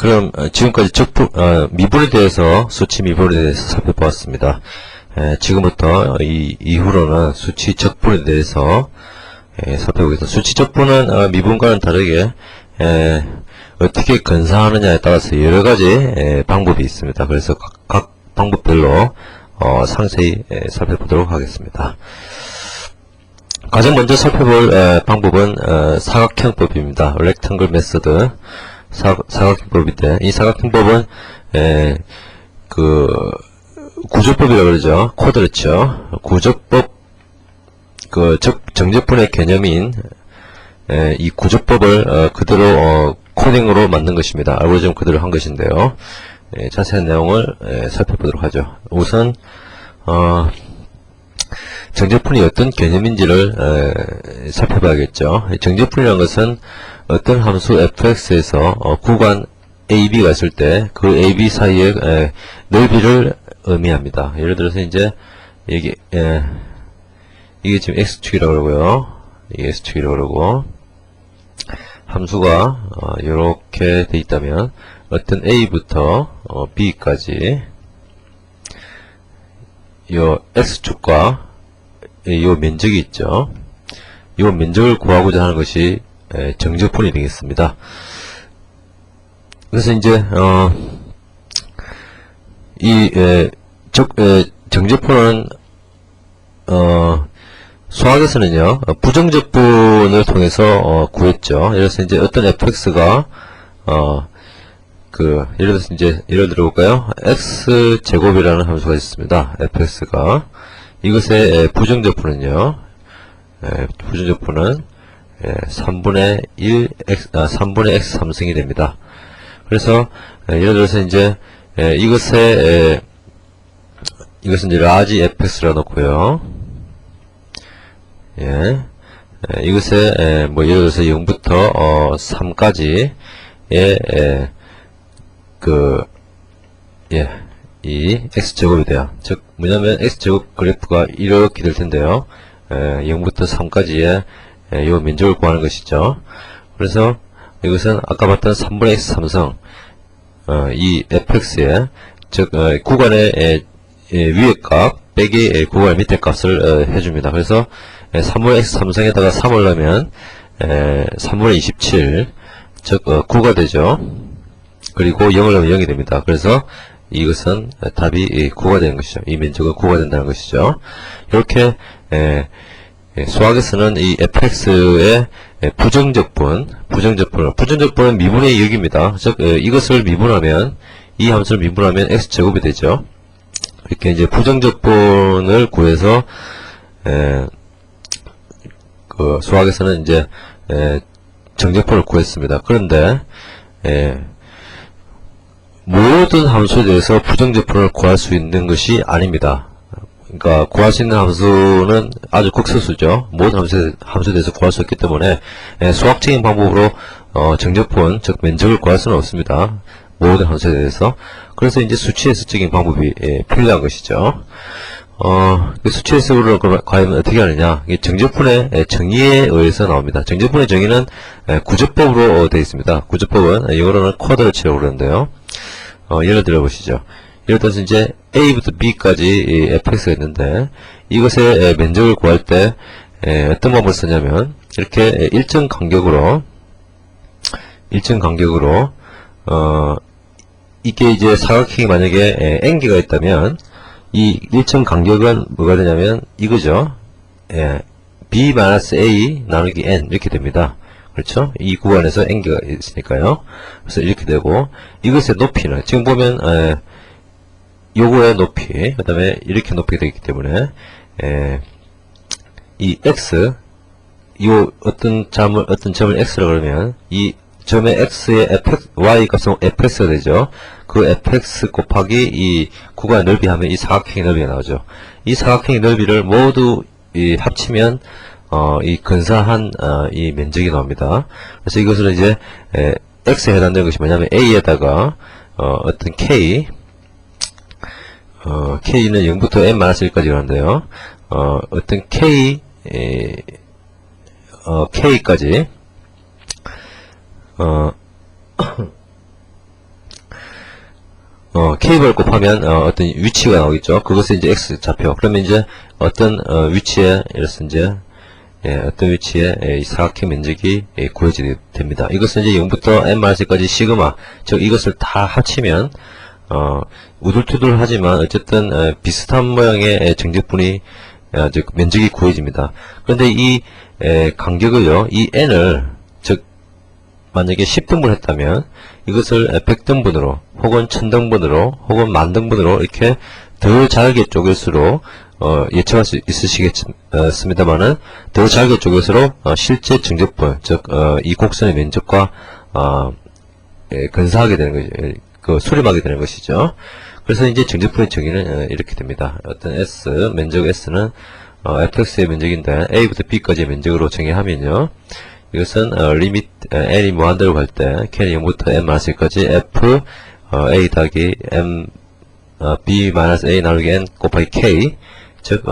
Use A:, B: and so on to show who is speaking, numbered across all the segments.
A: 그럼 지금까지 미분에 대해서 수치 미분에 대해서 살펴보았습니다. 지금부터 이후로는 수치 적분에 대해서 살펴보겠습니다. 수치 적분은 미분과는 다르게 어떻게 건사하느냐에 따라서 여러가지 방법이 있습니다. 그래서 각 방법별로 상세히 살펴보도록 하겠습니다. 가장 먼저 살펴볼 방법은 사각형법입니다. rectangle method, 사각형법인데, 이 사각형법은 구조법이라고 그러죠. 쿼드레처 구조법, 정제분의 개념인 이 구조법을 그대로 코딩으로 만든 것입니다. 알고리즘 그대로 한 것인데요. 자세한 내용을 살펴보도록 하죠. 우선 정제분이 어떤 개념인지를 살펴봐야겠죠. 정제분이라는 것은 어떤 함수 fx에서 구간 ab가 있을 때 그 ab 사이의 넓이를 의미합니다. 예를 들어서 이제 이게 지금 x축이라고 그러고요. 이게 x축이라고 그러고, 함수가 이렇게 돼 있다면 어떤 a부터 b까지 요 x축과 요 면적이 있죠. 요 면적을 구하고자 하는 것이 정제분이 되겠습니다. 그래서 이제 정제분은 수학에서는요, 부정적분을 통해서 구했죠. 예를 들어서 이제 어떤 fx가 예를 들어서 이제 예를 들어볼까요? x제곱이라는 함수가 있습니다. fx가 이것의 부정적분은요, 부정적분은 3분의 x 3승이 됩니다. 그래서 예를 들어서 이제 이것은 이제 라지 fx라 놓고요. 이것에 예를 들어서 0부터 3까지의 이 x제곱이 돼요. 즉 뭐냐면 x제곱 그래프가 이렇게 될 텐데요. 0부터 3까지의 요 면적을 구하는 것이죠. 그래서 이것은 아까 봤던 3분의 x 3승 이 fx의 즉 구간의 위의 값 빼기 구간 밑에 값을 해줍니다. 그래서 3분의 x 3승에다가 3을 넣으면 3분의 27 즉 9가 되죠. 그리고 0을 넣으면 0이 됩니다. 그래서 이것은 답이 9가 되는 것이죠. 이 면적은 9가 된다는 것이죠. 이렇게 수학에서는 이 fx의 부정적분은 미분의 2역입니다. 즉 이것을 미분하면, 이 함수를 미분하면 x제곱이 되죠. 이렇게 이제 부정적분을 구해서 수학에서는 이제 정제분을 구했습니다. 그런데 모든 함수에 대해서 부정적분을 구할 수 있는 것이 아닙니다. 그러니까 구할 수 있는 함수는 아주 극소수죠. 모든 함수에 대해서 구할 수 없기 때문에 수학적인 방법으로 정제분, 즉 면적을 구할 수는 없습니다. 모든 함수에 대해서. 그래서 이제 수치 해석적인 방법이 필요한 것이죠. 수치 해석을 과연 어떻게 하느냐? 정제분의 정의에 의해서 나옵니다. 정제분의 정의는 구조법으로 되어 있습니다. 구조법은 영어로는 쿼드레처라고 그러는데요. 예를 들어 보시죠. 예를 들어서 이제 A부터 B까지 fx가 있는데, 이것의 면적을 구할 때 어떤 방법을 쓰냐면, 이렇게 일정 간격으로 이게 이제 사각형이 만약에 n개가 있다면, 이 일정 간격은 뭐가 되냐면 이거죠. b-a 나누기 n 이렇게 됩니다. 그렇죠? 이 구간에서 n개가 있으니까요. 그래서 이렇게 되고, 이것의 높이는 지금 보면 요거의 높이, 그 다음에 이렇게 높이가 되기 때문에 이 x, 어떤 점을 x라고 그러면 이 점의 x의 y 값은 fx가 되죠. 그 fx 곱하기 이 구간의 넓이 하면 이 사각형의 넓이가 나오죠. 이 사각형의 넓이를 모두 합치면 이 근사한 이 면적이 나옵니다. 그래서 이것을 이제 x에 해당되는 것이 뭐냐면 a에다가 어떤 k는 0부터 n-1까지 가는데요. 어떤 k까지 k를 곱하면 어떤 위치가 나오겠죠. 그것을 이제 x 좌표. 그러면 이제 어떤 위치에 이래서 이제 어떤 위치에 이 사각형 면적이 구해지게 됩니다. 이것은 이제 0부터 n-1까지 시그마, 즉 이것을 다 합치면 우둘투둘하지만 어쨌든 비슷한 모양의 정적분이 즉 면적이 구해집니다. 그런데 이 간격을요, 이 n을 즉 만약에 10등분 했다면 이것을 100등분으로 혹은 1000등분으로 혹은 10,000등분으로 이렇게 더 잘게 쪼갤수록 예측할 수 있으시겠습니다만은 더 잘게 쪼갤수록 실제 정적분, 즉 이 곡선의 면적과 근사하게 되는 거죠. 수렴하게 되는 것이죠. 그래서 이제 정적분의 정의는 이렇게 됩니다. 어떤 S, 면적 S는 fx의 면적인데 a부터 b까지의 면적으로 정의하면요, 이것은 리밋 n이 무한대로 갈 때 k는 0부터 n-1까지 f a 더하기 m b-a 나누기 n 곱하기 k, 즉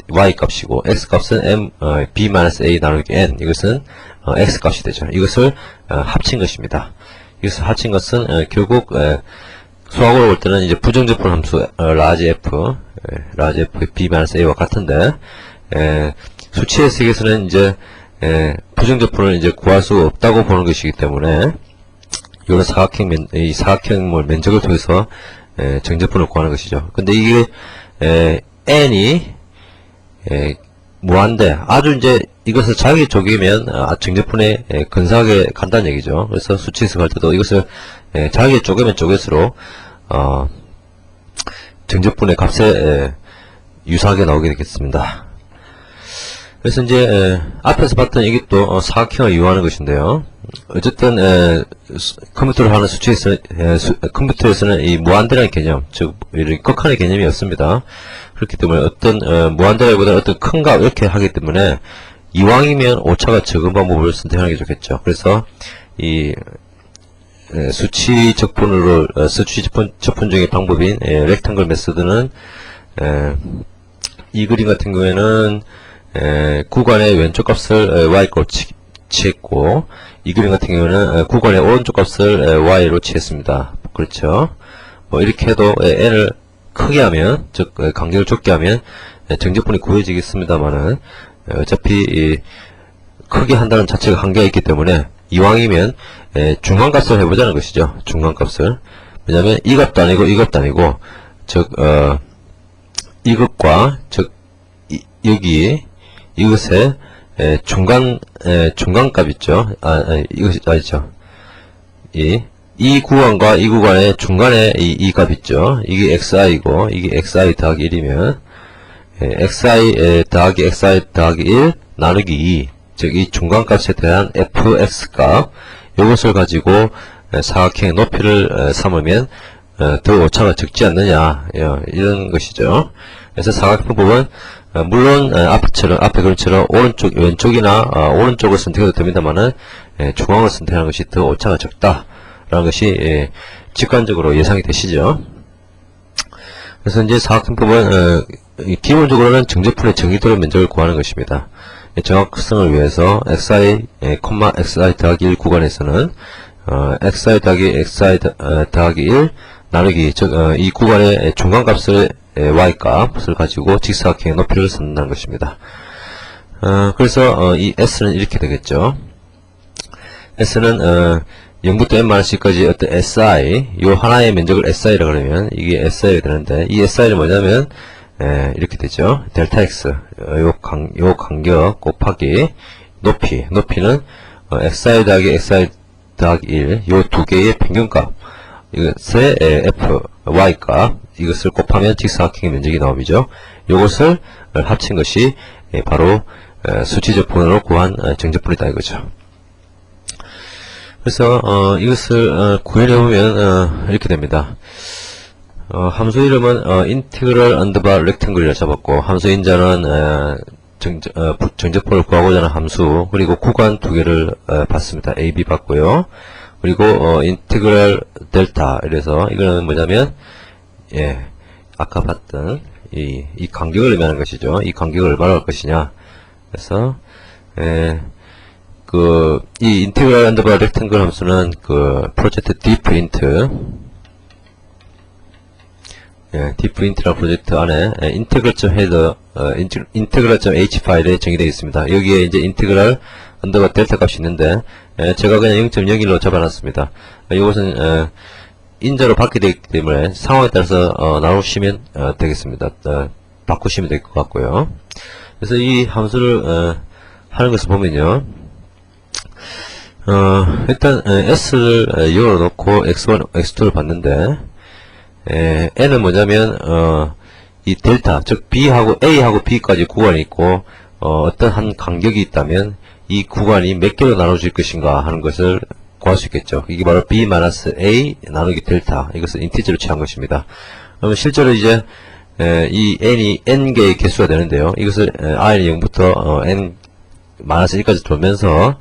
A: y 값이고 x 값은 m b-a 나누기 n, 이것은 x 값이 되죠. 이것을 합친 것입니다. 이것을 합친 것은 결국 수학으로 볼 때는 이제 부정적분 함수 large f b-a와 같은데, 수치의 세계에서는 이제 부정적분을 이제 구할 수 없다고 보는 것이기 때문에 이런 이 사각형 면적을 통해서 정적분을 구하는 것이죠. 근데 이게 n이 무한대, 아주 이제 이것을 잘게 쪼개면 정적분에 근사하게 간다는 얘기죠. 그래서 수치에서 갈 때도 이것을 잘게 쪼개면 쪼갤수록 정적분의 값에 유사하게 나오게 되겠습니다. 그래서 이제 앞에서 봤던 이것도 사각형을 이용하는 것인데요. 어쨌든 컴퓨터를 하는 컴퓨터에서는 이 무한대라는 개념, 즉 이런 극한의 개념이 없습니다. 그렇기 때문에 어떤 무한대라기보다는 어떤 큰 값 이렇게 하기 때문에 이왕이면 오차가 적은 방법을 선택하는 게 좋겠죠. 그래서 이 수치 적분으로 수치 적분 중의 방법인 렉탱글 메소드는 이 그림 같은 경우에는 구간의 왼쪽 값을 y로 취했고, 이 그림 같은 경우는 구간의 오른쪽 값을 y로 취했습니다. 그렇죠. 뭐 이렇게 해도 n을 크게 하면, 즉 간격을 좁게 하면 정적분이 구해지겠습니다만은 어차피 크게 한다는 자체가 한계가 있기 때문에 이왕이면 중간값을 해보자는 것이죠. 중간값을. 왜냐면 이 값도 아니고 이 값도 아니고, 즉 이것과 즉 여기 이것의 중간값 있죠. 이것이 아니죠. 이 구간과 이 구간의 중간에 이 값 있죠. 이게 xi이고 이게 xi 더하기 1이면 xi 더하기 xi 더하기 1 나누기 2, 즉 이 중간값에 대한 fx 값, 이것을 가지고 사각형의 높이를 삼으면 더 오차가 적지 않느냐, 이런 것이죠. 그래서 사각형법은 물론 앞에 그림처럼 왼쪽이나 오른쪽을 선택해도 됩니다만은 중앙을 선택하는 것이 더 오차가 적다라는 것이 직관적으로 예상이 되시죠. 그래서 이제 사각형법은 기본적으로는 정적분의 정의도로 면적을 구하는 것입니다. 정확성을 위해서 xi, xi 더하기 1 구간에서는 xi 더하기 xi 더하기 1 나누기, 즉 이 구간의 중간값을 y값을 가지고 직사각형의 높이를 선다는 것입니다. 그래서 이 s는 이렇게 되겠죠. s는 0부터 n-c까지 어떤 si, 요 하나의 면적을 si라고 그러면 이게 si가 되는데, 이 si는 뭐냐면 이렇게 되죠. 델타 x, 요 간격 곱하기 높이는 xi 더하기 xi 더하기 1, 요 두 개의 평균값, 이것의 fy값, 이것을 곱하면 직사각형의 면적이 나오죠. 이것을 합친 것이 바로 수치적분으로 구한 정적분이다 이거죠. 그래서 이것을 구해내보면 이렇게 됩니다. 함수 이름은 integral underbar rectangle이라 잡았고, 함수 인자는 정적분을 구하고자 하는 함수, 그리고 구간 두 개를 받습니다. a, b 받고요. 그리고 인티그랄 델타, 이래서 이거는 뭐냐면 아까 봤던 이 간격을 의미하는 것이죠. 이 간격을 얼마나 할 것이냐. 그래서 이 인티그랄 언더바 렉탱글 함수는 프로젝트 디프린트 diffint라는 프로젝트 안에 인테그럴.헤더 인테그럴.h 파일에 정의되어 있습니다. 여기에 이제 인테그럴 언더바 델타 값이 있는데 제가 그냥 0.01로 잡아놨습니다. 이것은 인자로 받게 되기 때문에 상황에 따라서 나누시면 되겠습니다. 바꾸시면 될 것 같고요. 그래서 이 함수를 하는 것을 보면요. 일단 s를 0으로 놓고 x1, x2를 봤는데 n은 뭐냐면 이 델타, 즉 b하고 a하고 b까지 구간이 있고 어떤 한 간격이 있다면 이 구간이 몇 개로 나눠질 것인가 하는 것을 구할 수 있겠죠. 이게 바로 b-a 나누기 델타, 이것을 인티저로 취한 것입니다. 그러면 실제로 이제 이 n이 n개의 개수가 되는데요. 이것을 i는 0부터 n-1까지 돌면서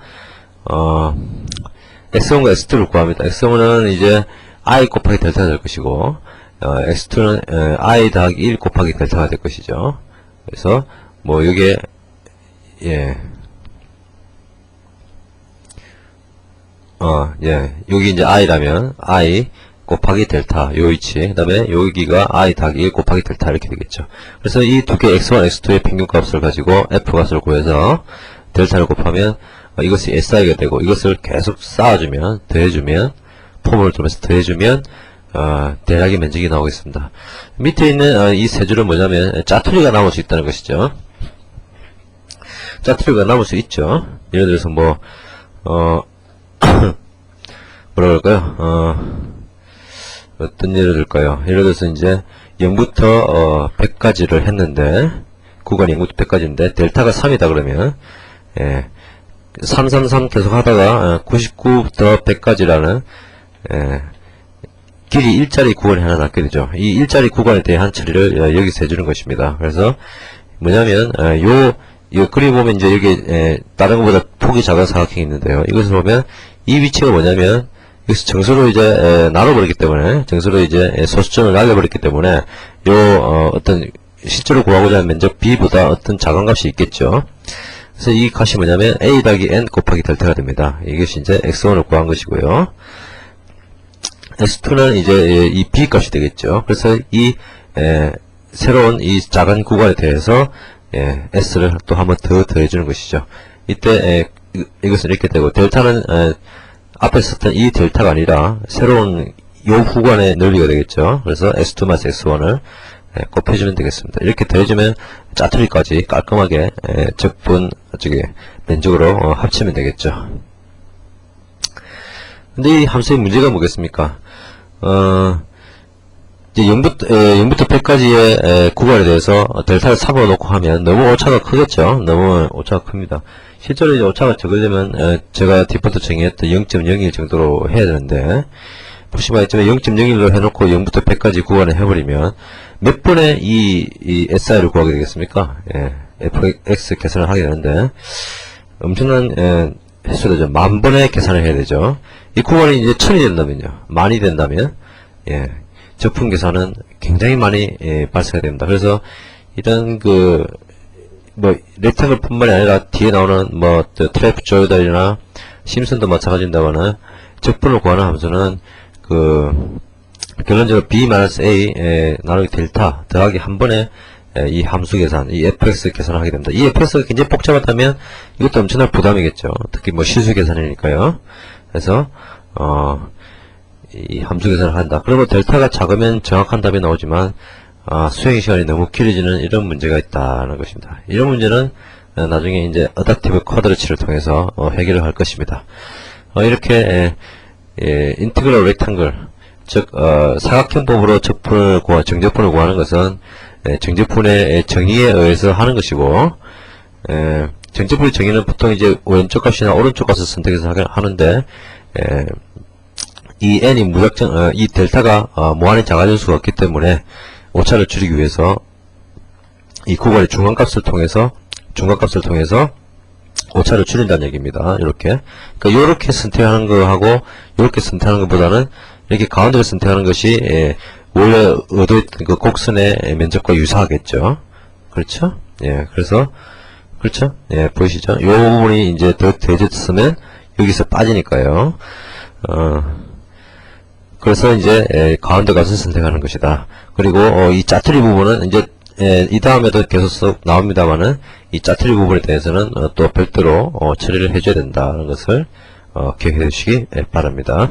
A: x1과 x2를 구합니다. x1은 이제 i 곱하기 델타가 될 것이고 x2는 i 더하기 1 곱하기 델타가 될 것이죠. 그래서 뭐 요게 여기 이제 i라면 i 곱하기 델타 요 위치, 그 다음에 여기가 i 더하기 1 곱하기 델타 이렇게 되겠죠. 그래서 이 두 개 x1, x2의 평균 값을 가지고 f 값을 구해서 델타를 곱하면 이것이 si가 되고, 이것을 계속 쌓아주면, 더해주면, 폼을 돌면서 더해주면 대략의 면적이 나오겠습니다. 밑에 있는 이 세 줄은 뭐냐면 짜투리가 남을 수 있다는 것이죠. 짜투리가 남을 수 있죠. 예를 들어서 뭐 뭐라 그럴까요? 어떤 예를 들까요? 예를 들어서 이제 0부터 100까지를 했는데, 구간이 0부터 100까지인데 델타가 3이다 그러면 333 계속 하다가 99부터 100까지라는 길이 일자리 구간이 하나 남게 되죠. 이 일자리 구간에 대한 처리를 여기서 해주는 것입니다. 그래서 뭐냐면 요 그림 보면 이제 여기 다른 것보다 폭이 작은 사각형이 있는데요. 이것을 보면 이 위치가 뭐냐면 여기서 정수로 이제 나눠버렸기 때문에, 정수로 이제 소수점을 날려버렸기 때문에 요 어떤 실제로 구하고자 하는 면적 b보다 어떤 작은 값이 있겠죠. 그래서 이 값이 뭐냐면 a 더하기 n 곱하기 델타가 됩니다. 이것이 이제 x1을 구한 것이고요. x2는 이제 이 b 값이 되겠죠. 그래서 이 새로운 이 작은 구간에 대해서 s를 또 한 번 더 더해주는 것이죠. 이때 이것은 이렇게 되고, 델타는 앞에 썼던 이 델타가 아니라 새로운 요 구간의 넓이가 되겠죠. 그래서 s2 마이너스 x1을 곱해주면 되겠습니다. 이렇게 더해주면 짜투리까지 깔끔하게 적분 면적으로 합치면 되겠죠. 근데 이 함수의 문제가 뭐겠습니까? 이제 0부터 100까지의 구간에 대해서 델타를 3으로 놓고 하면 너무 오차가 크겠죠? 너무 오차가 큽니다. 실제로 이제 오차가 적으려면 제가 디폴트 정의했던 0.01 정도로 해야 되는데, 보시면 알겠지만 0.01로 해놓고 0부터 100까지 구간을 해버리면 몇 번의 이 SI를 구하게 되겠습니까? fx 계산을 하게 되는데 엄청난 횟수가 되죠. 10,000번의 계산을 해야 되죠. 이 구간이 이제 1000이 된다면요, 만이 된다면 적분 계산은 굉장히 많이 발생이 됩니다. 그래서 이런 렉탱글 뿐만이 아니라 뒤에 나오는 트래프 조이달이나 심슨도 마찬가지인다거나 적분을 구하는 함수는 결론적으로 b-a 나누기 델타 더하기 한 번에 이 함수 계산, 이 fx 계산을 하게 됩니다. 이 fx가 굉장히 복잡하다면 이것도 엄청난 부담이겠죠. 특히 실수 계산이니까요. 그래서 이 함수 계산을 한다. 그러면 델타가 작으면 정확한 답이 나오지만 수행 시간이 너무 길어지는 이런 문제가 있다는 것입니다. 이런 문제는 나중에 이제 어댑티브 쿼드러치를 통해서 해결을 할 것입니다. 이렇게 인티그럴 렉탱글, 즉 사각형법으로 정적분을 구하는 것은 정적분의 정의에 의해서 하는 것이고, 정적분의 정의는 보통 이제 왼쪽 값이나 오른쪽 값을 선택해서 하는데, 이 n이 무작정 이 델타가 무한히 작아질 수가 없기 때문에 오차를 줄이기 위해서 이 구간의 중간값을 통해서 오차를 줄인다는 얘기입니다. 이렇게. 그러니까 요렇게 선택하는 거하고 요렇게 선택하는 것보다는 이렇게 가운데를 선택하는 것이 원래 의도했던 그 곡선의 면적과 유사하겠죠. 그렇죠? 그래서 그렇죠? 보이시죠? 요 부분이 이제 더 더해졌으면 여기서 빠지니까요. 그래서 이제 가운데 값을 선택하는 것이다. 그리고 이 짜투리 부분은 이제 이 다음에도 계속 쭉 나옵니다만은 이 짜투리 부분에 대해서는 또 별도로 처리를 해줘야 된다는 것을 기억해 두시기 바랍니다.